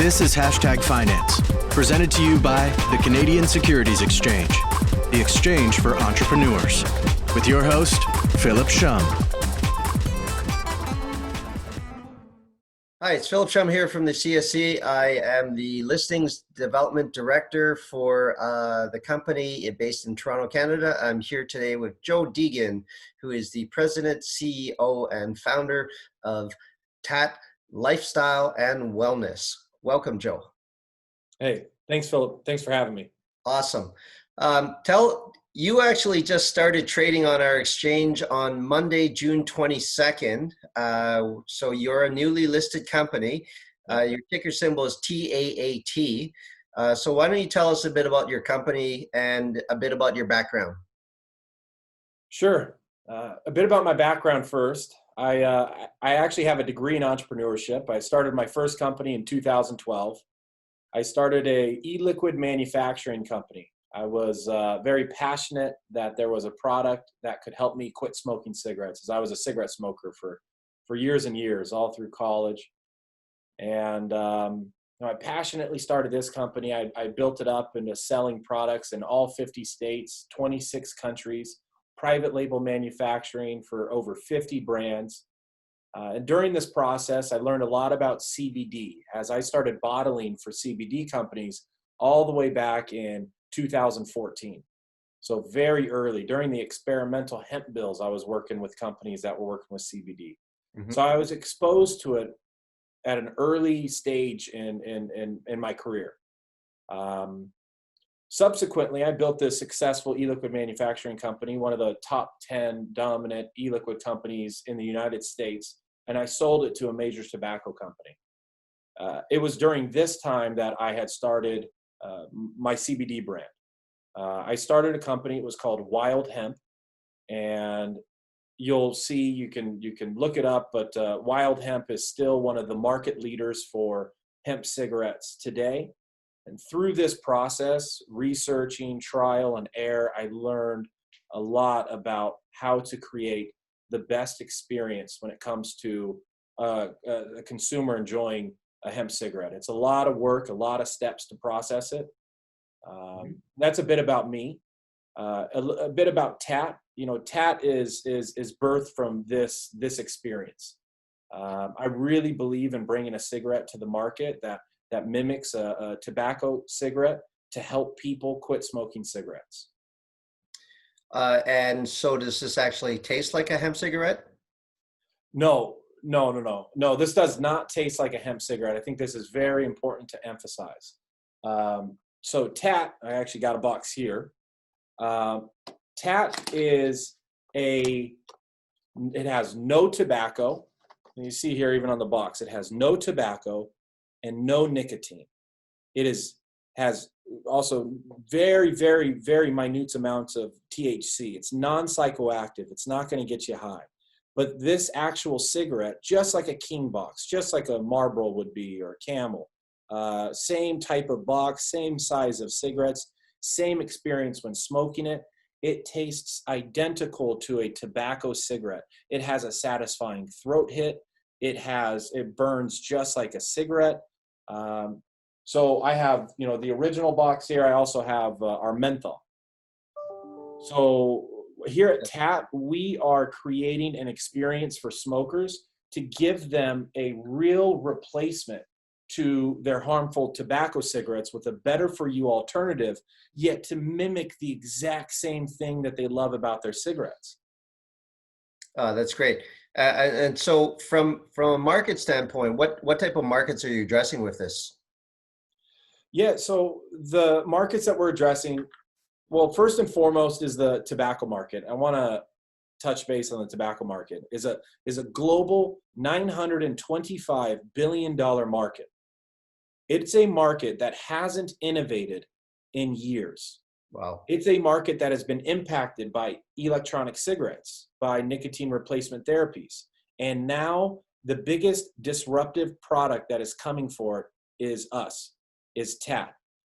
This is Hashtag Finance, presented to you by the Canadian Securities Exchange, the exchange for entrepreneurs, with your host, Phillip Shum. Hi, it's Phillip Shum here from the CSE. I am the Listings Development Director for the company based in Toronto, Canada. I'm here today with Joe Deighan, who is the President, CEO, and founder of TAAT Lifestyle and Wellness. Welcome, Joe. Hey, thanks, Phillip. Thanks for having me. Awesome. You actually just started trading on our exchange on Monday, June 22nd. So you're a newly listed company. Your ticker symbol is TAAT. So why don't you tell us a bit about your company and a bit about your background? Sure. A bit about my background first. I actually have a degree in entrepreneurship. I started my first company in 2012. I started a e-liquid manufacturing company. I was very passionate that there was a product that could help me quit smoking cigarettes, as I was a cigarette smoker for years and years, all through college. And I passionately started this company. I built it up into selling products in all 50 states, 26 countries, private label manufacturing for over 50 brands. And during this process, I learned a lot about CBD as I started bottling for CBD companies all the way back in 2014. So very early during the experimental hemp bills, I was working with companies that were working with CBD. Mm-hmm. So I was exposed to it at an early stage in my career. Subsequently, I built this successful e-liquid manufacturing company, one of the top 10 dominant e-liquid companies in the United States, and I sold it to a major tobacco company. It was during this time that I had started my CBD brand. I started a company. It was called Wild Hemp, and you'll see, you can look it up, but Wild Hemp is still one of the market leaders for hemp cigarettes today. And through this process, researching, trial and error, I learned a lot about how to create the best experience when it comes to a consumer enjoying a hemp cigarette. It's a lot of work, a lot of steps to process it. That's a bit about me. A bit about TAAT. You know, TAAT is birthed from this experience. I really believe in bringing a cigarette to the market that mimics a tobacco cigarette to help people quit smoking cigarettes. And so does this actually taste like a hemp cigarette? No, this does not taste like a hemp cigarette. I think this is very important to emphasize. So TAAT, I actually got a box here. TAAT it has no tobacco. And you see here, even on the box, it has no tobacco and no nicotine. It has also very, very, very minute amounts of THC. It's non-psychoactive. It's not going to get you high. But this actual cigarette, just like a King box, just like a Marlboro would be, or a Camel, same type of box, same size of cigarettes, same experience when smoking it. It tastes identical to a tobacco cigarette. It has a satisfying throat hit. It burns just like a cigarette. So I have, the original box here. I also have our menthol. So here at TAAT, we are creating an experience for smokers to give them a real replacement to their harmful tobacco cigarettes with a better for you alternative, yet to mimic the exact same thing that they love about their cigarettes. That's great. And so from a market standpoint, what type of markets are you addressing with this? Yeah, so the markets that we're addressing, well, first and foremost is the tobacco market. I want to touch base on the tobacco market. Is a global $925 billion market. It's a market that hasn't innovated in years. Wow. It's a market that has been impacted by electronic cigarettes, by nicotine replacement therapies. And now the biggest disruptive product that is coming for it is TAAT,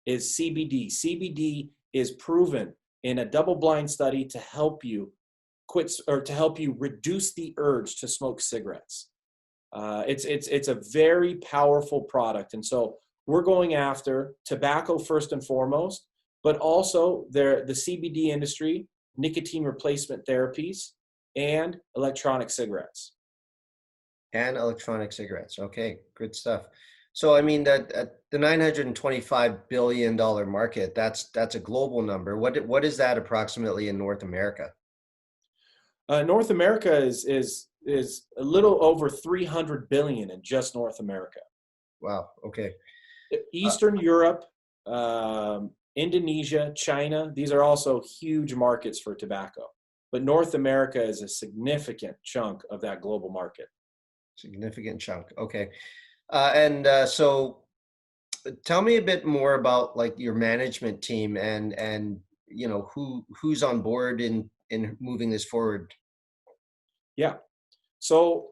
is CBD. CBD is proven in a double-blind study to help you quit, or to help you reduce the urge to smoke cigarettes. It's a very powerful product. And so we're going after tobacco first and foremost, but also the CBD industry, nicotine replacement therapies, and electronic cigarettes. And electronic cigarettes. Okay, good stuff. So I mean that the $925 billion market, that's a global number. What is that approximately in North America? North America is a little over 300 billion in just North America. Wow. Okay. Eastern Europe, Indonesia, China, these are also huge markets for tobacco. But North America is a significant chunk of that global market. Significant chunk. Okay. So tell me a bit more about like your management team and you know who's on board in moving this forward. Yeah. So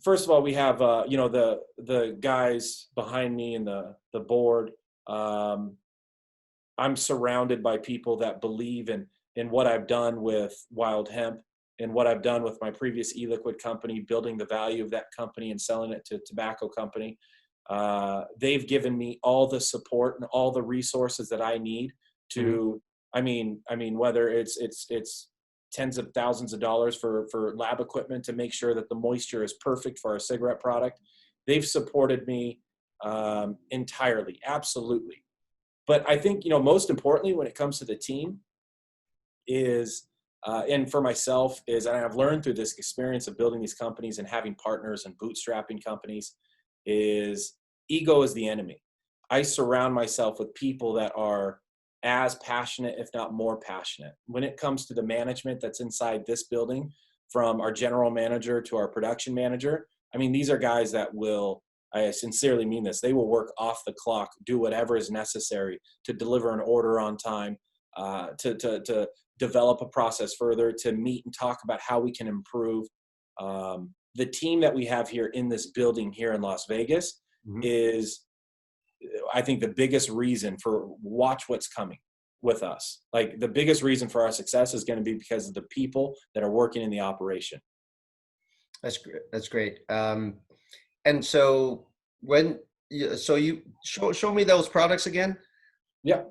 first of all, we have the guys behind me and the board. I'm surrounded by people that believe in what I've done with Wild Hemp and what I've done with my previous e-liquid company, building the value of that company and selling it to a tobacco company. They've given me all the support and all the resources that I need to, I mean, whether it's tens of thousands of dollars for lab equipment to make sure that the moisture is perfect for our cigarette product. They've supported me entirely, absolutely. But I think, most importantly, when it comes to the team is, and for myself is, and I've learned through this experience of building these companies and having partners and bootstrapping companies, is ego is the enemy. I surround myself with people that are as passionate, if not more passionate. When it comes to the management that's inside this building, from our general manager to our production manager, I mean, these are guys that will, I sincerely mean this, they will work off the clock, do whatever is necessary to deliver an order on time, to develop a process further, to meet and talk about how we can improve. The team that we have here in this building here in Las Vegas is, I think, the biggest reason for watch what's coming with us. Like, the biggest reason for our success is going to be because of the people that are working in the operation. That's great. That's great. And so you show me those products again. Yeah.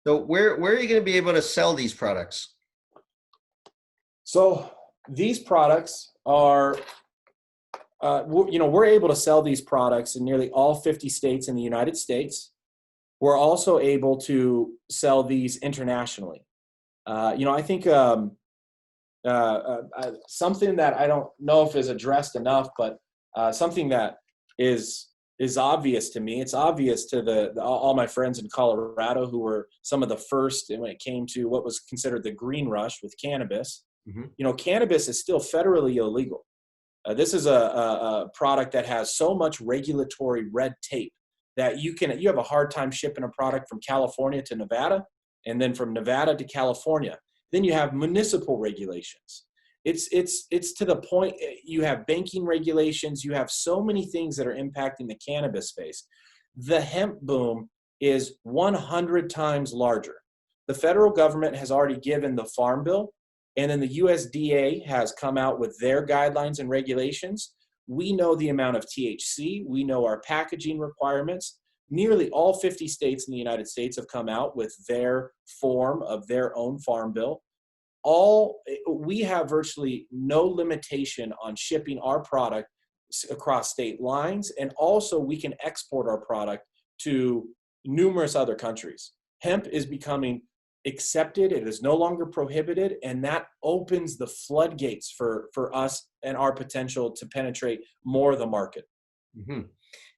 So where are you going to be able to sell these products? So these products are, we're able to sell these products in nearly all 50 states in the United States. We're also able to sell these internationally. I think something that I don't know if is addressed enough, but something that is obvious to me. It's obvious to all my friends in Colorado who were some of the first when it came to what was considered the green rush with cannabis. Cannabis is still federally illegal. This is a product that has so much regulatory red tape that you have a hard time shipping a product from California to Nevada, and then from Nevada to California. Then you have municipal regulations. It's to the point, you have banking regulations, you have so many things that are impacting the cannabis space. The hemp boom is 100 times larger. The federal government has already given the Farm Bill, and then the USDA has come out with their guidelines and regulations. We know the amount of THC, we know our packaging requirements. Nearly all 50 states in the United States have come out with their form of their own Farm Bill. We have virtually no limitation on shipping our product across state lines, and also we can export our product to numerous other countries. Hemp is becoming accepted, it is no longer prohibited, and that opens the floodgates for us and our potential to penetrate more of the market.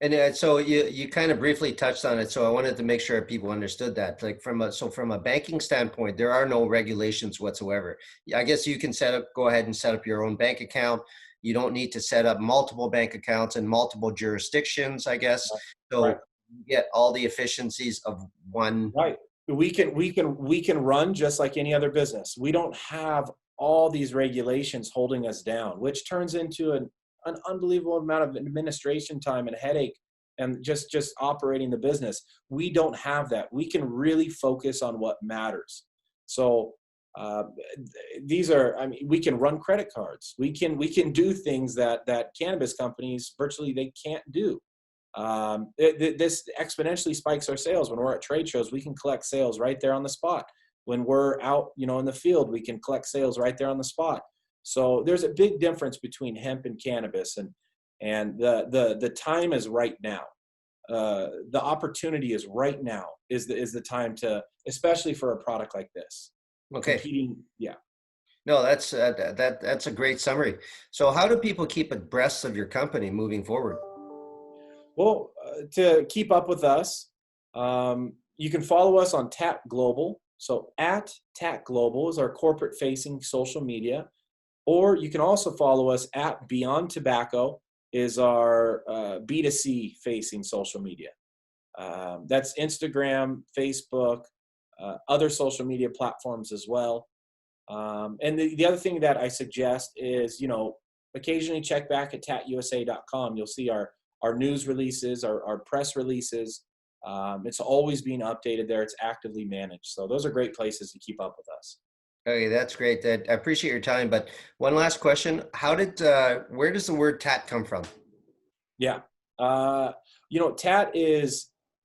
And so you kind of briefly touched on it, so I wanted to make sure people understood that. Like from a banking standpoint, there are no regulations whatsoever. I guess you can go ahead and set up your own bank account. You don't need to set up multiple bank accounts in multiple jurisdictions, I guess. So you get all the efficiencies of one. Right. We can run just like any other business. We don't have all these regulations holding us down, which turns into an unbelievable amount of administration time and headache and just operating the business. We don't have that. We can really focus on what matters. So we can run credit cards. We can do things that cannabis companies virtually they can't do. This exponentially spikes our sales. When we're at trade shows, we can collect sales right there on the spot. When we're out, in the field, we can collect sales right there on the spot. So there's a big difference between hemp and cannabis, and the time is right now. The opportunity is right now is the time to, especially for a product like this. Okay. Competing, yeah. No, that's a great summary. So how do people keep abreast of your company moving forward? Well, to keep up with us, you can follow us on TAAT Global. So at TAAT Global is our corporate facing social media. Or you can also follow us at Beyond Tobacco is our B2C facing social media. That's Instagram, Facebook, other social media platforms as well. And the other thing that I suggest is, occasionally check back at taatusa.com. You'll see our news releases, our press releases. It's always being updated there. It's actively managed. So those are great places to keep up with us. Okay, that's great. I appreciate your time. But one last question: where does the word "tat" come from? Yeah, TAAT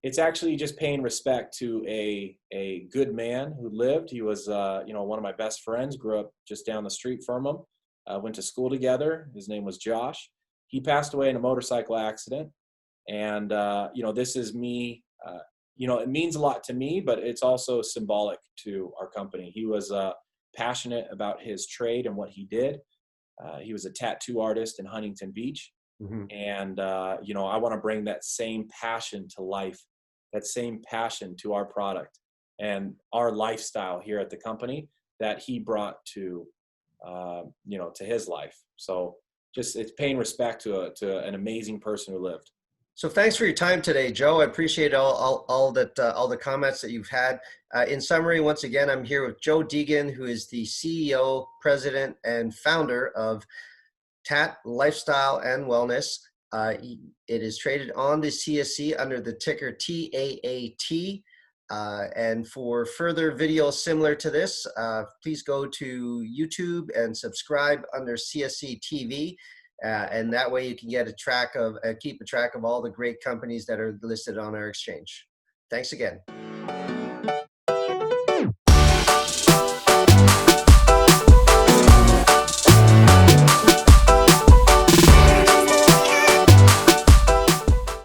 it's actually just paying respect to a good man who lived. He was one of my best friends. Grew up just down the street from him. Went to school together. His name was Josh. He passed away in a motorcycle accident, and this is me. It means a lot to me, but it's also symbolic to our company. He was passionate about his trade and what he did. He was a tattoo artist in Huntington Beach. Mm-hmm. And, I want to bring that same passion to life, that same passion to our product and our lifestyle here at the company that he brought to his life. So just, it's paying respect to an amazing person who lived. So thanks for your time today, Joe. I appreciate all the comments that you've had. In summary, once again, I'm here with Joe Deighan, who is the CEO, president, and founder of TAAT Lifestyle and Wellness. It is traded on the CSE under the ticker TAAT. And for further videos similar to this, please go to YouTube and subscribe under CSE TV. And that way you can keep a track of all the great companies that are listed on our exchange. Thanks again.